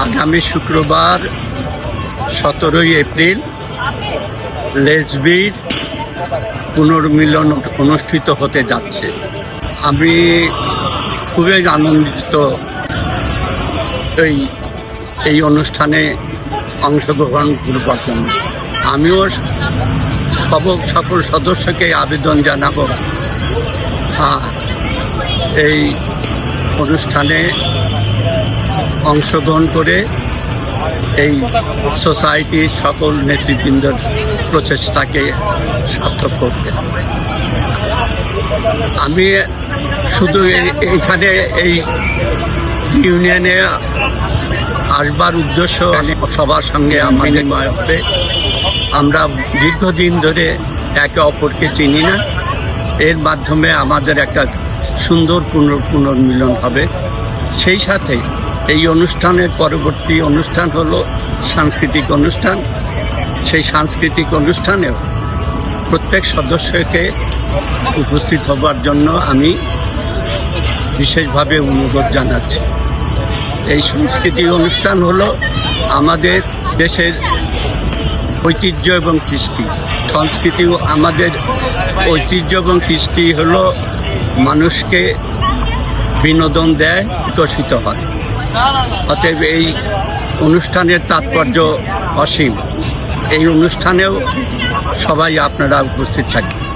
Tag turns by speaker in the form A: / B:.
A: আগামী শুক্রবার 17 এপ্রিল লেসবির পুনর্মিলন অনুষ্ঠিত হতে যাচ্ছে। আমি খুবই আনন্দিত এই অনুষ্ঠানে অংশগ্রহণ করবার জন্য। আমিও সকল সদস্যকে আবেদন জানাবো এই অনুষ্ঠানে অংশগ্রহণ করে এই সোসাইটির সকল নেতৃবৃন্দের প্রচেষ্টাকে সার্থক করতে। আমি শুধু এইখানে এই ইউনিয়নে আসবার উদ্দেশ্য সবার সঙ্গে আমাদের হবে। আমরা দীর্ঘদিন ধরে একে অপরকে চিনি না, এর মাধ্যমে আমাদের একটা সুন্দর পুনর্মিলন হবে। সেই সাথে এই অনুষ্ঠানের পরবর্তী অনুষ্ঠান হলো সাংস্কৃতিক অনুষ্ঠান। সেই সাংস্কৃতিক অনুষ্ঠানেও প্রত্যেক সদস্যকে উপস্থিত হবার জন্য আমি বিশেষভাবে অনুরোধ জানাচ্ছি। এই সাংস্কৃতিক অনুষ্ঠান হলো আমাদের দেশের ঐতিহ্য এবং কৃষ্টি। সংস্কৃতি আমাদের ঐতিহ্য এবং কৃষ্টি হলো মানুষকে বিনোদন দেয়, বিকশিত হয়। অতএব এই অনুষ্ঠানের তাৎপর্য অসীম। এই অনুষ্ঠানেও সবাই আপনারা উপস্থিত থাকবেন।